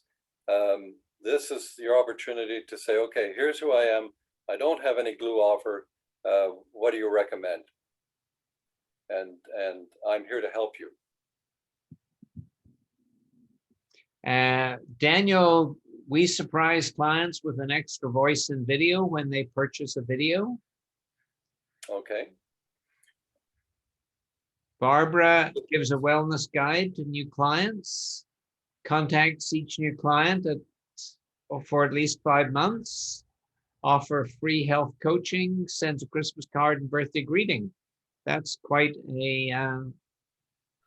This is your opportunity to say, okay, here's who I am. I don't have any glue offer. What do you recommend? And I'm here to help you. Daniel, we surprise clients with an extra voice and video when they purchase a video. Okay. Barbara gives a wellness guide to new clients, contacts each new client for at least 5 months, offer free health coaching, sends a Christmas card and birthday greeting. That's quite a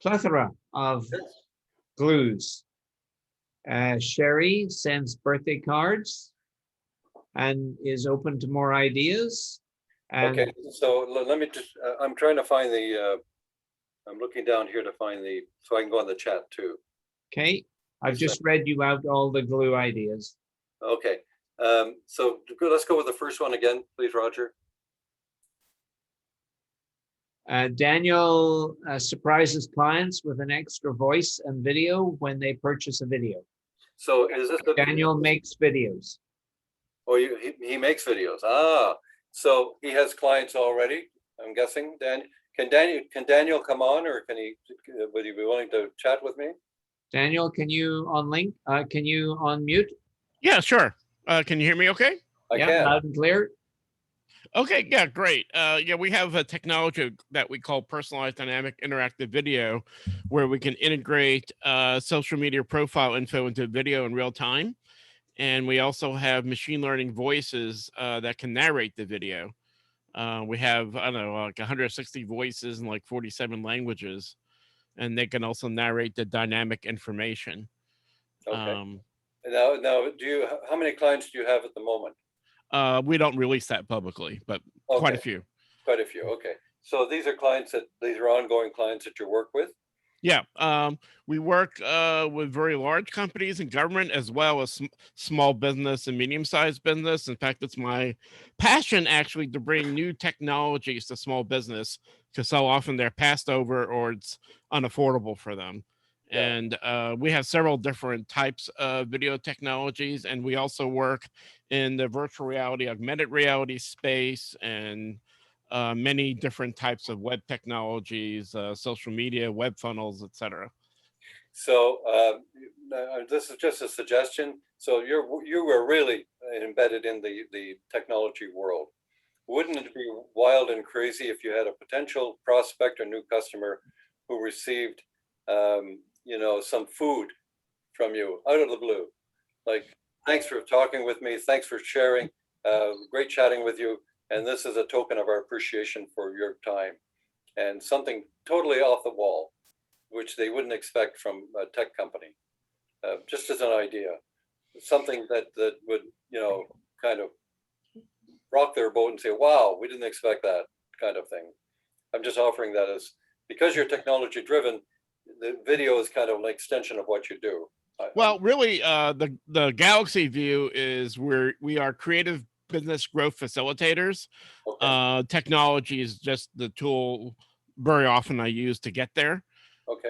plethora of glues. Sherry sends birthday cards and is open to more ideas. And okay, so let me just, I'm trying to find I'm looking down here to find so I can go on the chat too. Okay, I've just read you out all the glue ideas. Okay, so let's go with the first one again, please, Roger. Daniel surprises clients with an extra voice and video when they purchase a video. So is this Daniel makes videos. Oh, he makes videos. Ah, so he has clients already, I'm guessing. Can Daniel come on, or would he be willing to chat with me? Daniel, can you can you unmute? Yeah, sure. Can you hear me okay? I can. Loud and clear. Okay, yeah, great. Yeah, we have a technology that we call personalized dynamic interactive video, where we can integrate social media profile info into video in real time. And we also have machine learning voices that can narrate the video. We have, I don't know, like 160 voices in like 47 languages, and they can also narrate the dynamic information. Okay. Um, Now, how many clients do you have at the moment? we don't release that publicly, but quite a Okay, few. quite a few. Okay. So these are ongoing clients that you work with? Yeah, we work with very large companies and government, as well as small business and medium-sized business. In fact, it's my passion actually to bring new technologies to small business, because so often they're passed over or it's unaffordable for them. Yeah. And we have several different types of video technologies, and we also work in the virtual reality, augmented reality space, and many different types of web technologies, social media, web funnels, etc. So this is just a suggestion. So you were really embedded in the technology world. Wouldn't it be wild and crazy if you had a potential prospect or new customer who received, some food from you out of the blue? Like, thanks for talking with me. Thanks for sharing. Great chatting with you. And this is a token of our appreciation for your time, and something totally off the wall, which they wouldn't expect from a tech company. Just as an idea, something that would, kind of rock their boat and say, wow, we didn't expect that kind of thing. I'm just offering that as, because you're technology driven, the video is kind of an extension of what you do. Well, really, the Galaxy View is where we are creative business growth facilitators. Okay. Technology is just the tool very often I use to get there. Okay.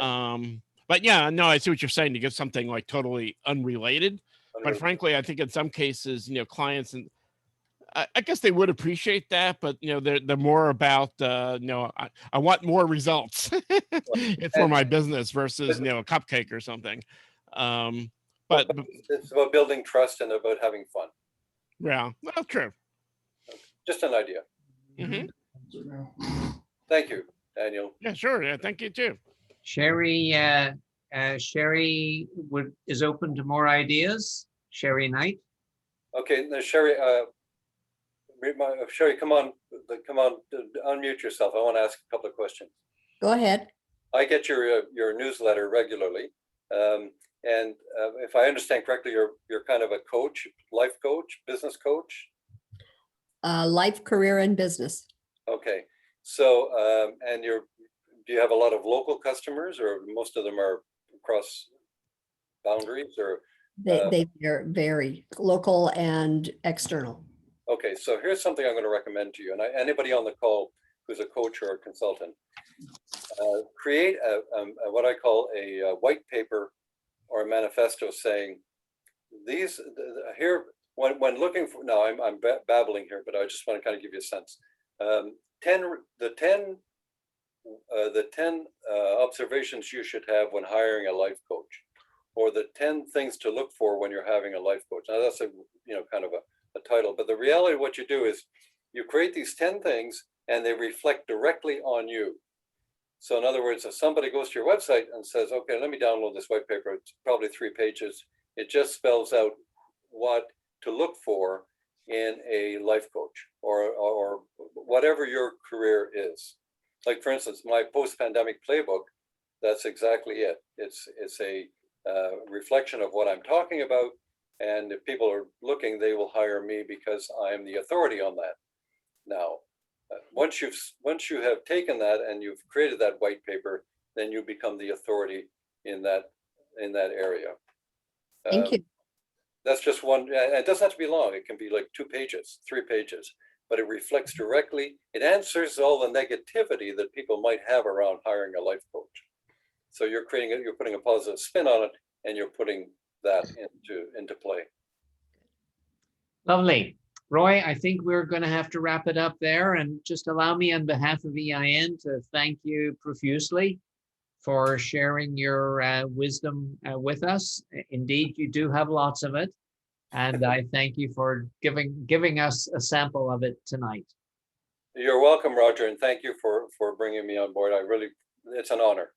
But yeah, no, I see what you're saying, to give something like totally unrelated. But Unrelated. frankly, I think in some cases, clients, and I guess they would appreciate that, but they're more about I want more results for my business versus a cupcake or something. But it's about building trust and about having fun. yeah, well, true. Just an idea. Mm-hmm. Thank you, Daniel. Yeah, sure. Yeah, thank you too. Sherry, Sherry is open to more ideas. Sherry Knight. Okay, now Sherry, Sherry, come on, unmute yourself. I want to ask a couple of questions. Go ahead. I get your newsletter regularly, and if I understand correctly, you're kind of a coach, life coach, business coach. Life, career, and business. Okay, so and do you have a lot of local customers, or most of them are across boundaries, or They are very local and external. Okay, so here's something I'm going to recommend to you, and anybody on the call who's a coach or a consultant, create what I call a white paper or a manifesto saying these here when looking for. Now I'm babbling here, but I just want to kind of give you a sense. 10 observations you should have when hiring a life coach, or the 10 things to look for when you're having a life coach. Now that's a kind of a title, but the reality of what you do is you create these 10 things and they reflect directly on you. So in other words, if somebody goes to your website and says, okay, let me download this white paper, it's probably 3 pages. It just spells out what to look for in a life coach, or whatever your career is. Like, for instance, my post-pandemic playbook, that's exactly it. It's a reflection of what I'm talking about. And if people are looking, they will hire me because I'm the authority on that. Now, once you have taken that and you've created that white paper, then you become the authority in that area. Thank you. That's just one. It doesn't have to be long. It can be like 2 pages, 3 pages, but it reflects directly. It answers all the negativity that people might have around hiring a life coach. So you're putting a positive spin on it, and you're putting that into play. Lovely. Roy, I think we're going to have to wrap it up there, and just allow me on behalf of EIN to thank you profusely for sharing your wisdom with us. Indeed, you do have lots of it, and I thank you for giving us a sample of it tonight. You're welcome, Roger, and thank you for bringing me on board. It's an honor.